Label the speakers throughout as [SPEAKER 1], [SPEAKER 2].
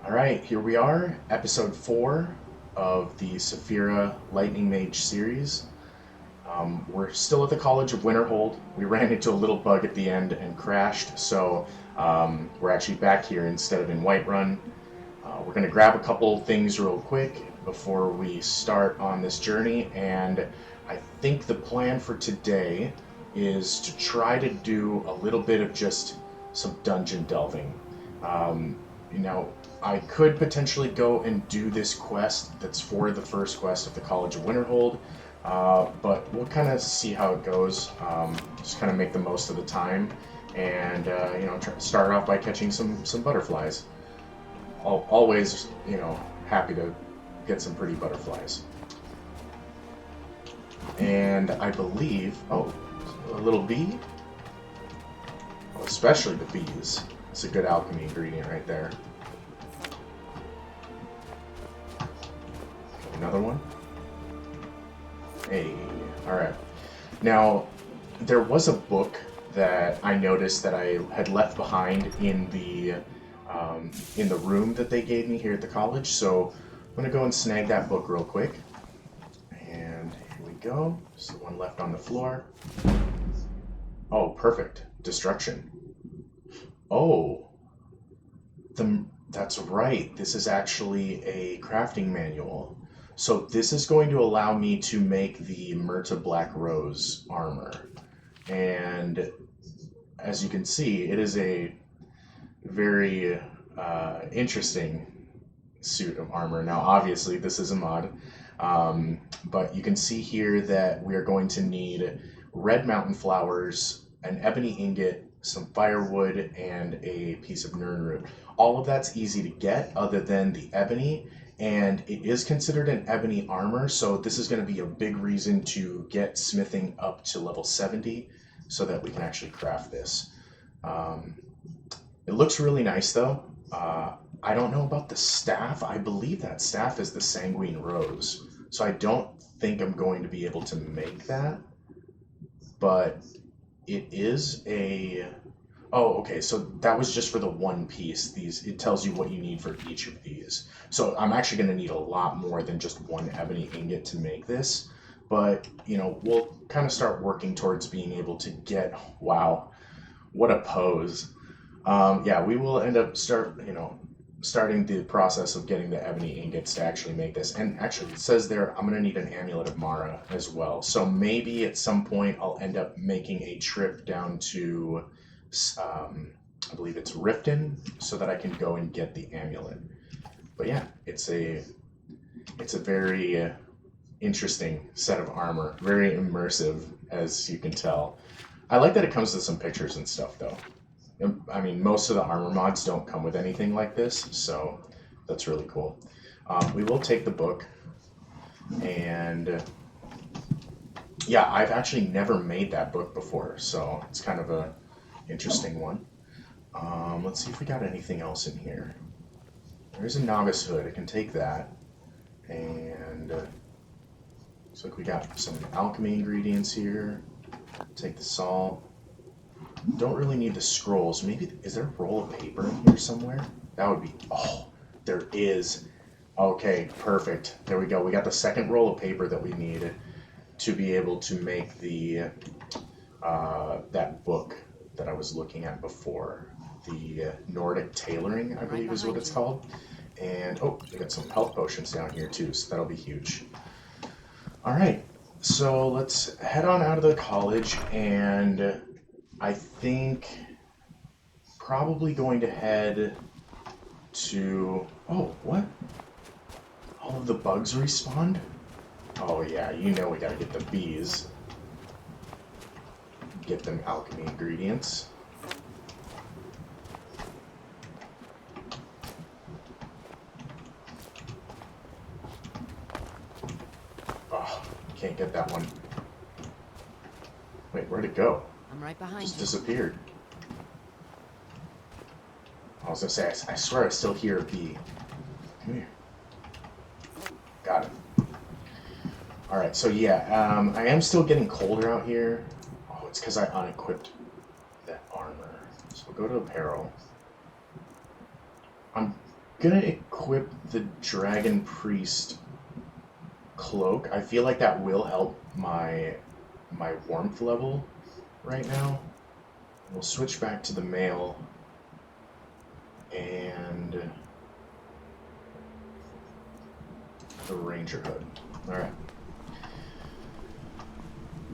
[SPEAKER 1] Alright, here we are, episode 4 of the Saphira Lightning Mage series. We're still at the College of Winterhold. We ran into a little bug at the end and crashed, so we're actually back here instead of in Whiterun. We're going to grab a couple things real quick before we start on this journey, and I think the plan for today is to try to do a little bit of just some dungeon delving. I could potentially go and do this quest that's for the first quest of the College of Winterhold, but we'll kind of see how it goes. Just kind of make the most of the time, and start off by catching some butterflies. Always, happy to get some pretty butterflies. And I believe, a little bee. Oh, especially the bees. It's a good alchemy ingredient right there. Another one. Hey, alright. Now, there was a book that I noticed that I had left behind in the room that they gave me here at the college, so I'm going to go and snag that book real quick. And here we go. There's the one left on the floor. Oh, perfect. Destruction. Oh. That's right. This is actually a crafting manual. So this is going to allow me to make the Myrta Black Rose armor. And as you can see, it is a very interesting suit of armor. Now, obviously, this is a mod, but you can see here that we are going to need red mountain flowers, an ebony ingot, some firewood, and a piece of nirnroot. All of that's easy to get other than the ebony, and it is considered an ebony armor, so this is going to be a big reason to get smithing up to level 70 so that we can actually craft this. It looks really nice though. I don't know about the staff. I believe that staff is the Sanguine Rose, so I don't think I'm going to be able to make that, but it is a... Oh, okay, so that was just for the one piece. It tells you what you need for each of these. So I'm actually going to need a lot more than just one ebony ingot to make this. But, we'll kind of start working towards being able to get... Wow, what a pose. Yeah, we will end up starting the process of getting the ebony ingots to actually make this. And actually, it says there I'm going to need an Amulet of Mara as well. So maybe at some point I'll end up making a trip down to... I believe it's Riften, so that I can go and get the amulet. But yeah, it's a very interesting set of armor, very immersive, as you can tell. I like that it comes with some pictures and stuff, though. I mean, most of the armor mods don't come with anything like this, so that's really cool. We will take the book, and yeah, I've actually never made that book before, so it's kind of a interesting one. Let's see if we got anything else in here. There's a novice hood. I can take that. And looks like we got some alchemy ingredients here. Take the salt. Don't really need the scrolls. Maybe, is there a roll of paper in here somewhere? That would be... Oh, there is. Okay, perfect. There we go. We got the second roll of paper that we needed to be able to make the that book that I was looking at before. The Nordic Tailoring, I believe is what it's called. And, we got some health potions down here too, so that'll be huge. Alright, so let's head on out of the college, and I think probably going to head to... Oh, what? All of the bugs respawned? Oh yeah, we gotta get the bees. Get them alchemy ingredients. Oh, can't get that one. Wait, where'd it go?
[SPEAKER 2] I'm right behind you.
[SPEAKER 1] Just disappeared. I was gonna say, I swear I still hear a bee. Come here. Got it. Alright, so yeah, I am still getting colder out here. It's because I unequipped that armor. So we'll go to apparel. gonna equip the Dragon Priest cloak. I feel like that will help my warmth level right now. We'll switch back to the mail and the Ranger hood. Alright.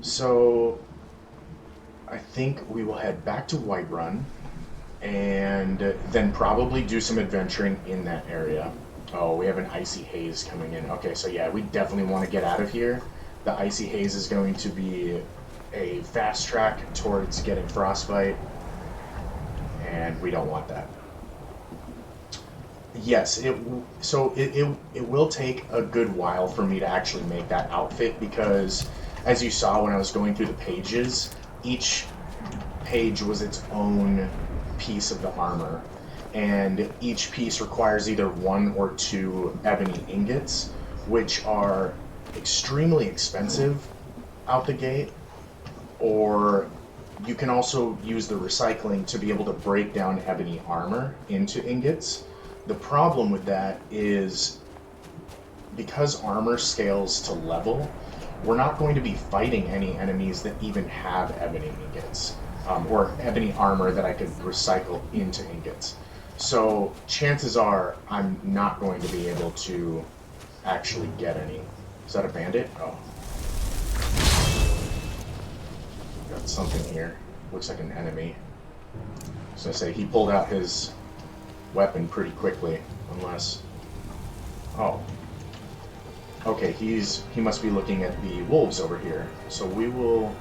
[SPEAKER 1] So I think we will head back to Whiterun and then probably do some adventuring in that area. Oh, we have an icy haze coming in. Okay, so yeah, we definitely want to get out of here. The icy haze is going to be a fast track towards getting frostbite, and we don't want that. Yes, it will take a good while for me to actually make that outfit, because as you saw when I was going through the pages, each page was its own piece of the armor, and each piece requires either 1 or 2 ebony ingots, which are extremely expensive out the gate, or you can also use the recycling to be able to break down ebony armor into ingots. The problem with that is because armor scales to level, we're not going to be fighting any enemies that even have ebony ingots, or ebony armor that I could recycle into ingots. So chances are I'm not going to be able to actually get any. Is that a bandit? Oh. Got something here. Looks like an enemy. So I say he pulled out his weapon pretty quickly, unless... Oh. Okay, he must be looking at the wolves over here. So we'll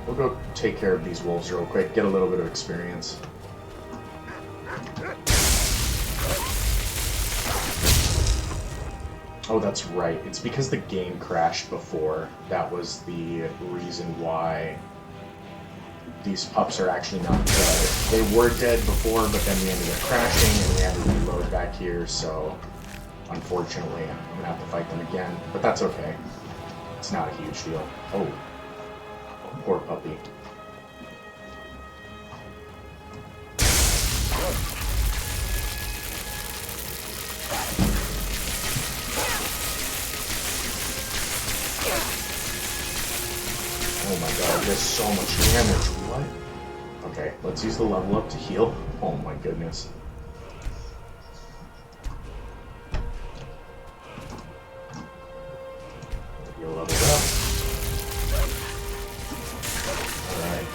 [SPEAKER 1] go take care of these wolves real quick, get a little bit of experience. Oh, that's right. It's because the game crashed before. That was the reason why these pups are actually not dead. They were dead before, but then we ended up crashing and we had to reload back here, so unfortunately I'm going to have to fight them again. But that's okay. It's not a huge deal. Oh, poor puppy. Oh my god, there's so much damage. What? Okay, let's use the level up to heal. Oh my goodness. You're leveled up. Alright.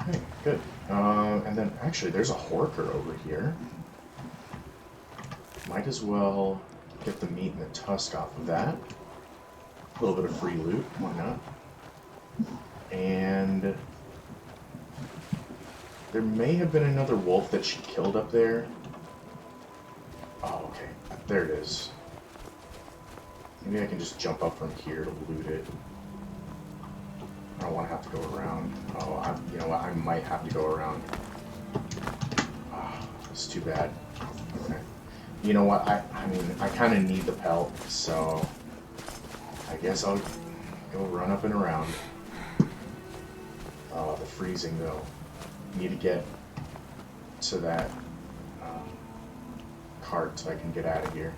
[SPEAKER 1] Okay, good. And then actually there's a Horker over here. Might as well get the meat and the tusk off of that. A little bit of free loot, why not? And there may have been another wolf that she killed up there. Oh, okay. There it is. Maybe I can just jump up from here to loot it. I don't want to have to go around. Oh, you know what? I might have to go around. Oh, that's too bad. Okay. You know what? I mean, I kind of need the pelt, so I guess I'll go run up and around. Oh, the freezing though. Need to get to that cart so I can get out of here.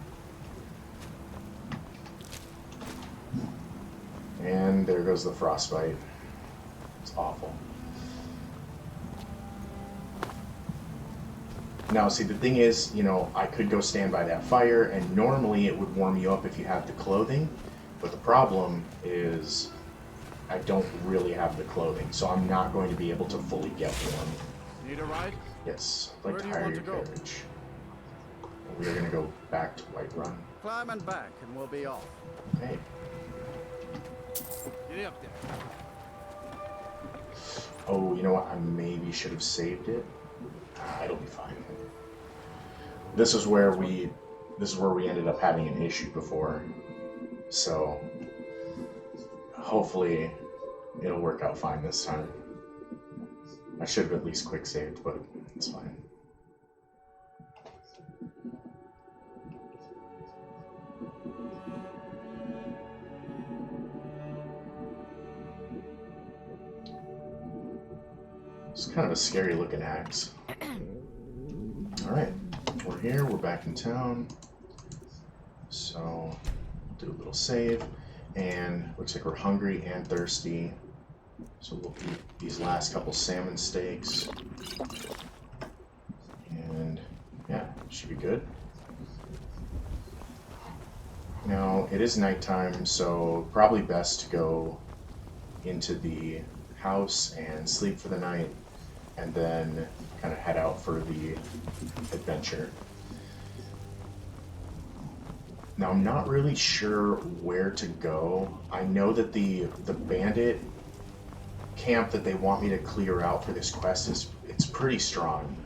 [SPEAKER 1] And there goes the frostbite. It's awful. Now, see, the thing is, you know, I could go stand by that fire, and normally it would warm you up if you have the clothing, but the problem is I don't really have the clothing, so I'm not going to be able to fully get warm.
[SPEAKER 2] Need a ride?
[SPEAKER 1] Yes, I'd like to hire your carriage. We are going to go back to Whiterun.
[SPEAKER 2] Climb and back, and we'll be off.
[SPEAKER 1] Okay.
[SPEAKER 2] Get up there.
[SPEAKER 1] Oh, you know what? I maybe should have saved it. It'll be fine. This is where we ended up having an issue before. So hopefully it'll work out fine this time. I should have at least quick saved, but it's fine. It's kind of a scary looking axe. Alright, we're here, we're back in town. So, do a little save. And looks like we're hungry and thirsty. So we'll eat these last couple salmon steaks. And yeah, should be good. Now, it is nighttime, so probably best to go into the house and sleep for the night, and then kind of head out for the adventure. Now, I'm not really sure where to go. I know that the bandit camp that they want me to clear out for this quest it's pretty strong,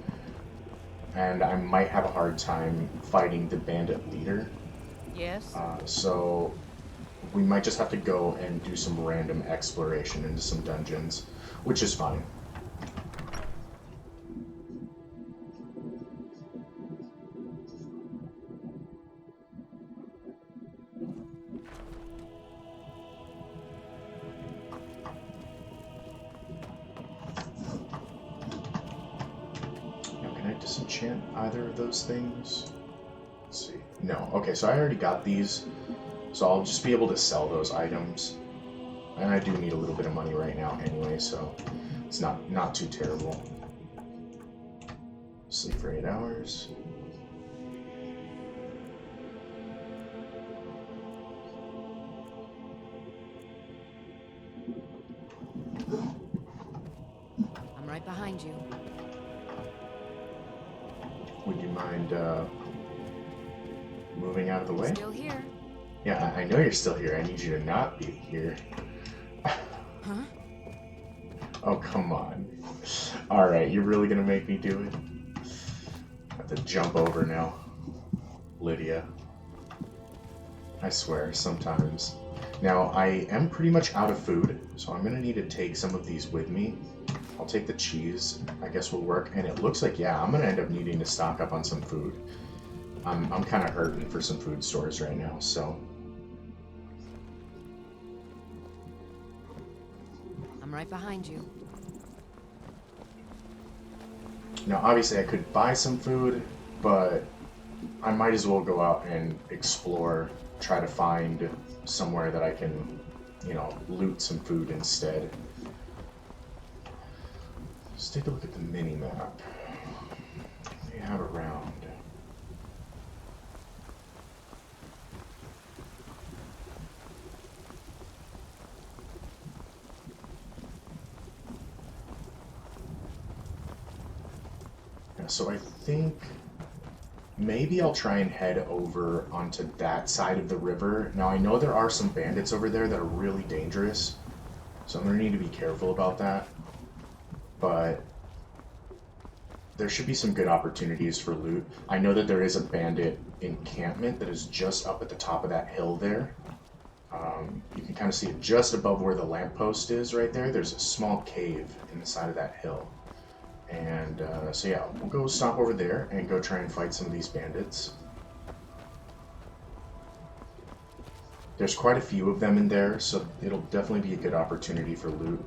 [SPEAKER 1] and I might have a hard time fighting the bandit leader.
[SPEAKER 3] Yes.
[SPEAKER 1] So we might just have to go and do some random exploration into some dungeons, which is fine. Now, can I disenchant either of those things? Let's see. No. Okay, so I already got these, so I'll just be able to sell those items. And I do need a little bit of money right now anyway, so it's not too terrible. Sleep for 8 hours.
[SPEAKER 3] I'm right behind you.
[SPEAKER 1] Would you mind moving out of the way?
[SPEAKER 3] Still here.
[SPEAKER 1] Yeah, I know you're still here. I need you to not be here.
[SPEAKER 3] Huh?
[SPEAKER 1] Oh, come on. Alright, you're really gonna make me do it? I have to jump over now. Lydia. I swear, sometimes. Now, I am pretty much out of food, so I'm gonna need to take some of these with me. I'll take the cheese, I guess will work, and it looks like, yeah, I'm gonna end up needing to stock up on some food. I'm kind of hurting for some food stores right now, so...
[SPEAKER 3] I'm right behind you.
[SPEAKER 1] Now, obviously, I could buy some food, but I might as well go out and explore, try to find somewhere that I can, you know, loot some food instead. Let's take a look at the mini-map. What do you have around? So I think maybe I'll try and head over onto that side of the river. Now I know there are some bandits over there that are really dangerous, so I'm going to need to be careful about that. But there should be some good opportunities for loot. I know that there is a bandit encampment that is just up at the top of that hill there. You can kind of see it just above where the lamppost is right there. There's a small cave in the side of that hill. And so yeah, we'll go stop over there and go try and fight some of these bandits. There's quite a few of them in there, so it'll definitely be a good opportunity for loot.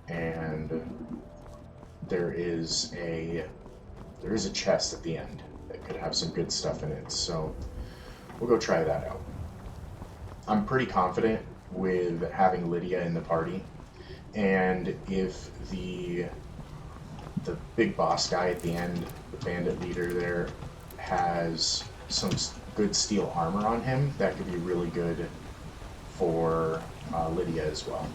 [SPEAKER 1] And there is a chest at the end that could have some good stuff in it, so we'll go try that out. I'm pretty confident with having Lydia in the party, and if the big boss guy at the end, the bandit leader there, has some good steel armor on him, that could be really good for Lydia as well.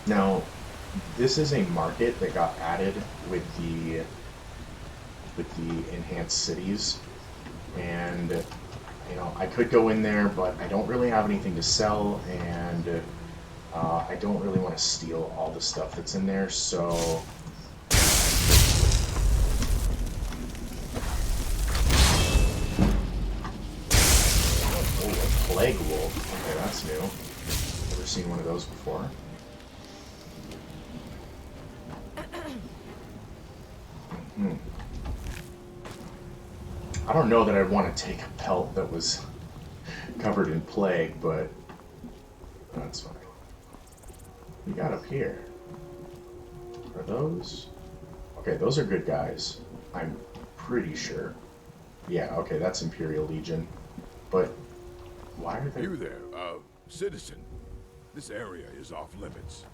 [SPEAKER 1] Now, this is a market that got added with the enhanced cities, and you know, I could go in there, but I don't really have anything to sell, and I don't really want to steal all the stuff that's in there, so... Oh, a plague wolf. Okay, that's new. Never seen one of those before. I don't know that I'd want to take a pelt that was covered in plague, but that's fine. we got up here? Are those? Okay, those are good guys. I'm pretty sure. Yeah, okay, that's Imperial Legion. But why are they...
[SPEAKER 4] You there, citizen. This area is off limits.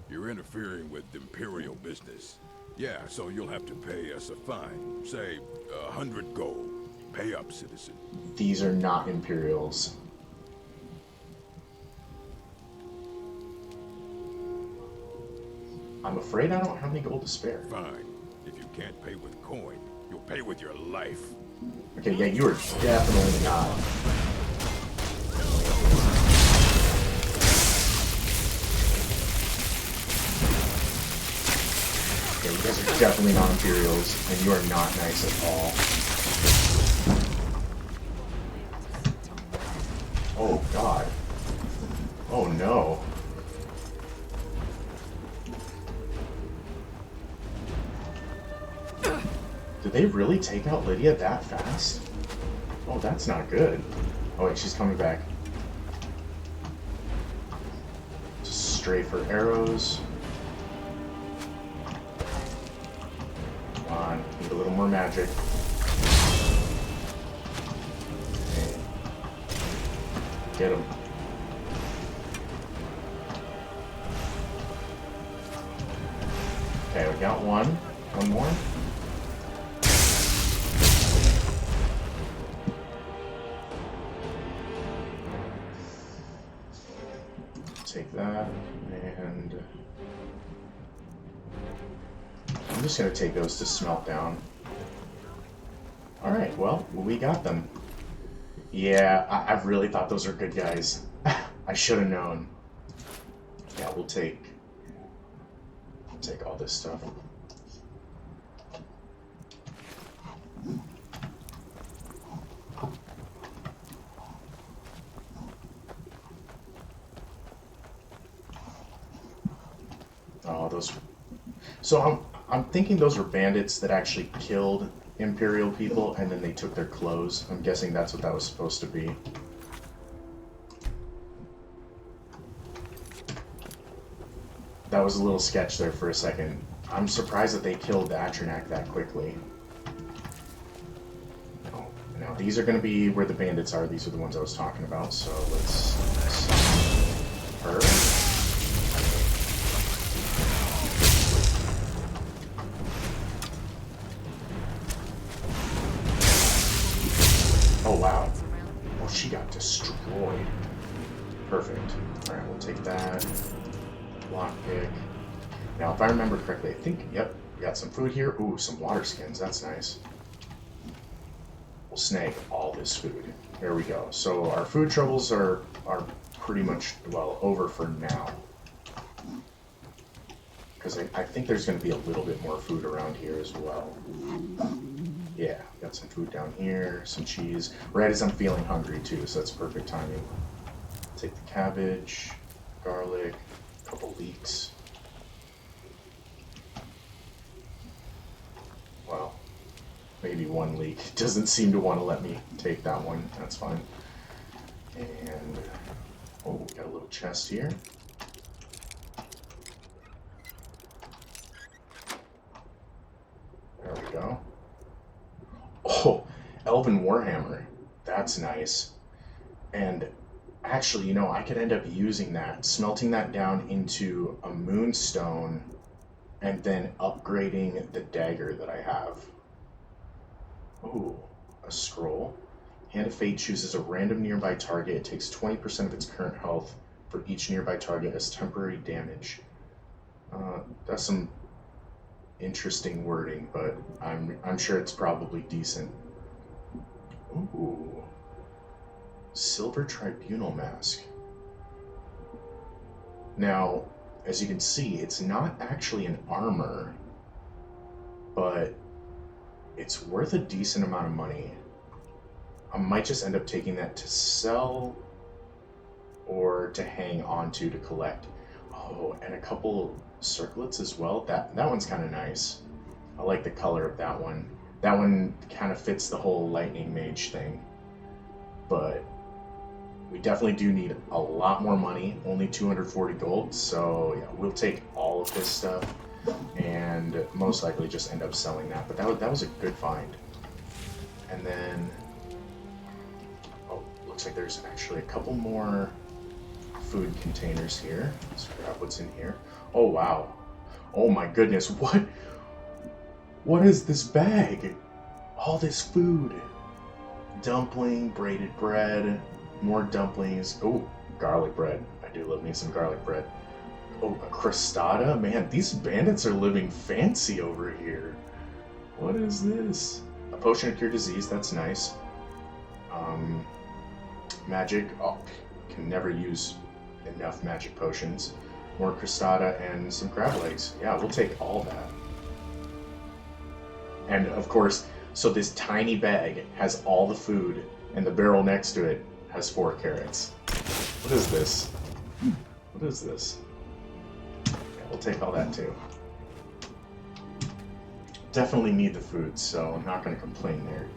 [SPEAKER 4] You're interfering with Imperial business. Yeah, so you'll have to pay us a fine. Say, 100 gold. Pay up, citizen.
[SPEAKER 1] These are not Imperials. I'm afraid I don't have any gold to spare.
[SPEAKER 4] Fine. If you can't pay with coin, you'll pay with your life.
[SPEAKER 1] Okay, yeah, you are definitely not. Okay, you guys are definitely not Imperials, and you are not nice at all. Oh, God. Oh, no. Did they really take out Lydia that fast? Oh, that's not good. Oh, wait, she's coming back. Just straight for arrows. Come on, need a little more magic. Okay. Get him. Okay, we got one. One more. Take that, and I'm just going to take those to smelt down. Alright, well, we got them. Yeah, I really thought those were good guys. I should have known. Yeah, we'll take all this stuff. Oh, those. So I'm thinking those were bandits that actually killed Imperial people and then they took their clothes. I'm guessing that's what that was supposed to be. That was a little sketch there for a second. I'm surprised that they killed the Atronak that quickly. Oh, now these are going to be where the bandits are. These are the ones I was talking about. So let's summon her. Oh, wow. Oh, she got destroyed. Perfect. Alright, we'll take that. Lockpick. Now, if I remember correctly, I think, yep, we got some food here. Ooh, some water skins. That's nice. We'll snag all this food. There we go. So our food troubles are pretty much, well, over for now. Because I think there's going to be a little bit more food around here as well. Yeah, got some food down here, some cheese. Right as I'm feeling hungry too, so that's perfect timing. Take the cabbage, garlic, a couple leeks. Well, maybe one leek. Doesn't seem to want to let me take that one. That's fine. And, oh, got a little chest here. There we go. Oh, Elven Warhammer. That's nice. And actually, you know, I could end up using that, smelting that down into a moonstone, and then upgrading the dagger that I have. Ooh, a scroll. Hand of Fate chooses a random nearby target. It takes 20% of its current health for each nearby target as temporary damage. That's some interesting wording, but I'm sure it's probably decent. Ooh. Silver Tribunal Mask. Now, as you can see, it's not actually an armor, but it's worth a decent amount of money. I might just end up taking that to sell or to hang on to collect. Oh, and a couple circlets as well. That one's kind of nice. I like the color of that one. That one kind of fits the whole lightning mage thing. But we definitely do need a lot more money, only 240 gold, so yeah, we'll take all of this stuff and most likely just end up selling that. But that was a good find. And then, oh, looks like there's actually a couple more food containers here. Let's figure out what's in here. Oh wow, oh my goodness, what is this bag? All this food. Dumpling, braided bread, more dumplings. Oh, garlic bread. I do love me some garlic bread. Oh, a crostata? Man, these bandits are living fancy over here. What is this? A potion to cure disease, that's nice. Magic. Oh, can never use enough magic potions. More crostata and some crab legs. Yeah, we'll take all that. And of course, so this tiny bag has all the food, and the barrel next to it has 4 carrots. What is this? What is this? Yeah, we'll take all that too. Definitely need the food, so I'm not going to complain there.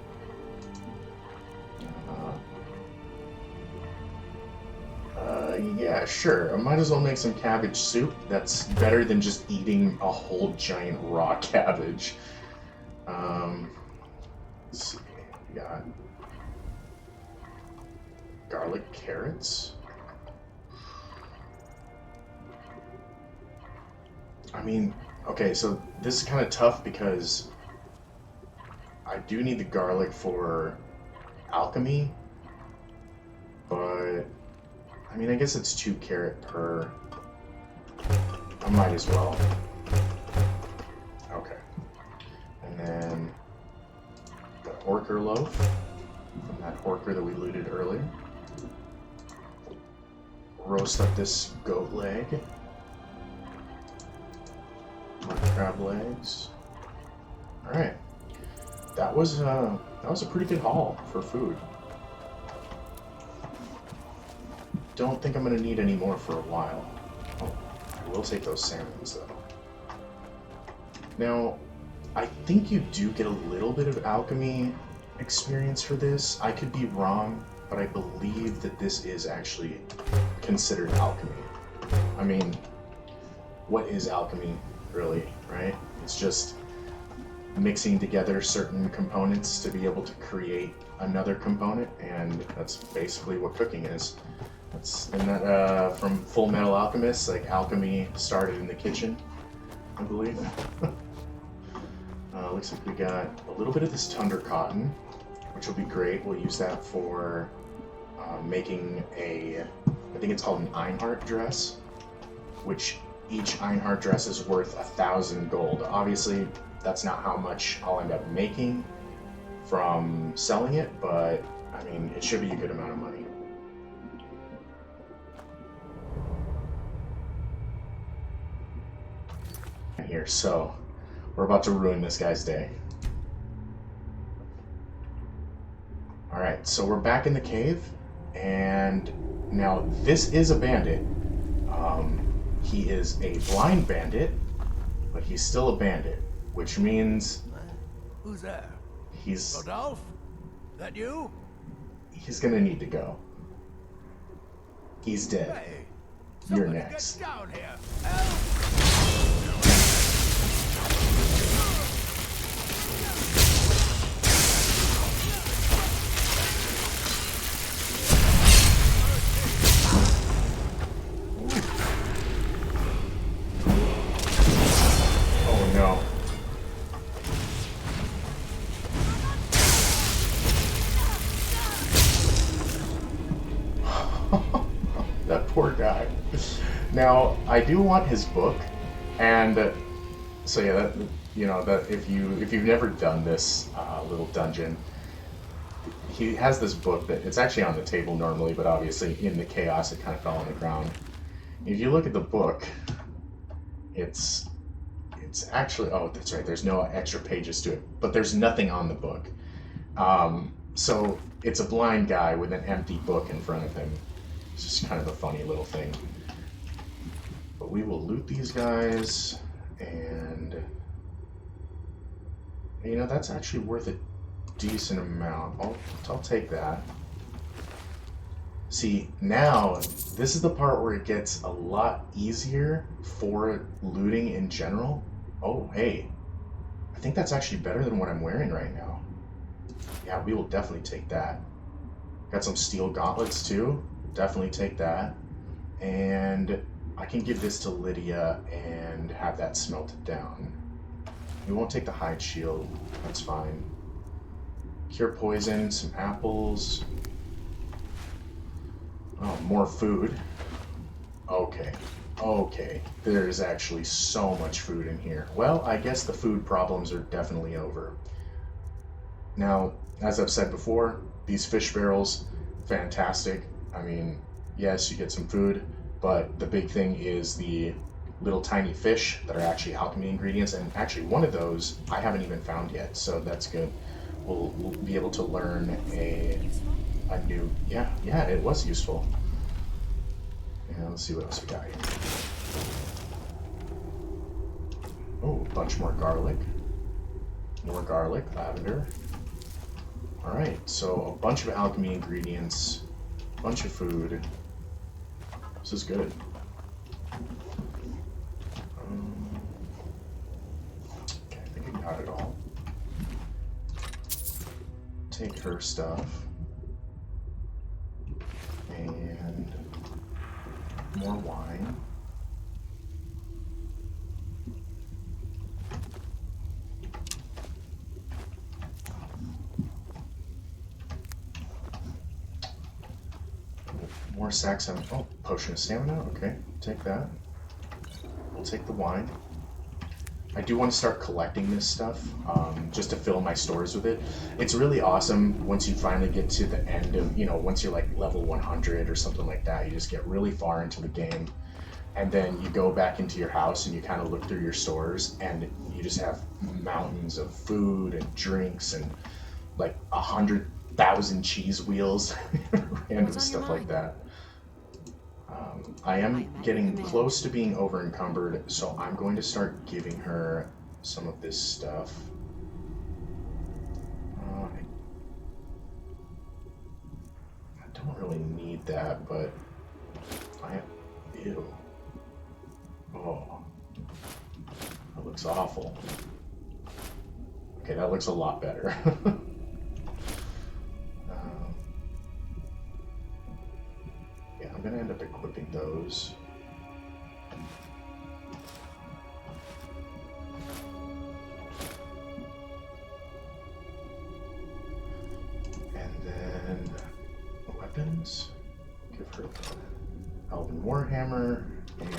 [SPEAKER 1] Yeah, sure. I might as well make some cabbage soup. That's better than just eating a whole giant raw cabbage. Let's see. We got garlic carrots. I mean, okay, so this is kind of tough because I do need the garlic for alchemy, but I mean, I guess it's 2 carrot per. I might as well. Okay. And then the Horker loaf from that Horker that we looted earlier. Roast up this goat leg. More crab legs. All right. That was a pretty good haul for food. Don't think I'm gonna need any more for a while. Oh, I will take those salmons though. Now, I think you do get a little bit of alchemy experience for this. I could be wrong, but I believe that this is actually considered alchemy. I mean, what is alchemy, really, right? It's just mixing together certain components to be able to create another component, and that's basically what cooking is. Isn't that from Full Metal Alchemist? Like, alchemy started in the kitchen, I believe. Looks like we got a little bit of this Thunder Cotton, which will be great. We'll use that for making I think it's called an Einhart dress, which each Einhart dress is worth 1,000 gold. Obviously, that's not how much I'll end up making from selling it, but I mean, it should be a good amount of money. Here, so we're about to ruin this guy's day. Alright, so we're back in the cave, and now this is a bandit. He is a blind bandit, but he's still a bandit, which means
[SPEAKER 5] Who's there?
[SPEAKER 1] he's
[SPEAKER 5] Rodolphe? That you?
[SPEAKER 1] he's gonna need to go. He's dead.
[SPEAKER 5] Hey,
[SPEAKER 1] You're
[SPEAKER 5] somebody
[SPEAKER 1] next.
[SPEAKER 5] Get down here. Help!
[SPEAKER 1] Oh no. That poor guy. Now, I do want his book, and so yeah, that, you know, that if you've never done this little dungeon, he has this book that it's actually on the table normally, but obviously in the chaos it kind of fell on the ground. If you look at the book, it's actually, oh, that's right, there's no extra pages to it, but there's nothing on the book. So it's a blind guy with an empty book in front of him. It's just kind of a funny little thing. But we will loot these guys, and you know, that's actually worth a decent amount. I'll take that. See, now, this is the part where it gets a lot easier for looting in general. Oh, hey. I think that's actually better than what I'm wearing right now. Yeah, we will definitely take that. Got some steel gauntlets too. Definitely take that. And I can give this to Lydia and have that smelted down. We won't take the hide shield. That's fine. Cure poison, some apples. Oh, more food. Okay. Okay. There's actually so much food in here. Well, I guess the food problems are definitely over. Now, as I've said before, these fish barrels, fantastic. I mean, yes, you get some food, but the big thing is the little tiny fish that are actually alchemy ingredients, and actually one of those I haven't even found yet, so that's good. We'll be able to learn a new, yeah, it was useful. Yeah, let's see what else we got here. Oh, a bunch more garlic. More garlic, lavender. Alright, so a bunch of alchemy ingredients, a bunch of food. This is good. Okay, I think I got it all. Take her stuff. And more wine. More sacks of, oh, potion of stamina, okay, take that. We'll take the wine. I do want to start collecting this stuff, just to fill my stores with it. It's really awesome once you finally get to the end of, you know, once you're like level 100 or something like that, you just get really far into the game. And then you go back into your house and you kind of look through your stores and you just have mountains of food and drinks and like 100,000 cheese wheels, random stuff like that. I am getting close to being over encumbered, so I'm going to start giving her some of this stuff. I don't really need that, but ew. Oh, that looks awful. Okay, that looks a lot better. Yeah, I'm gonna end up equipping those. And then weapons. Give her the Elven Warhammer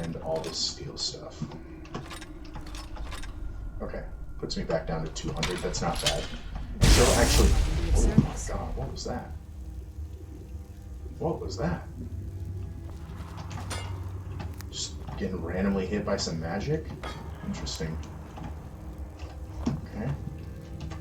[SPEAKER 1] and all this steel stuff. Okay, puts me back down to 200. That's not bad. So actually, oh my god, what was that? What was that? Just getting randomly hit by some magic? Interesting. Okay.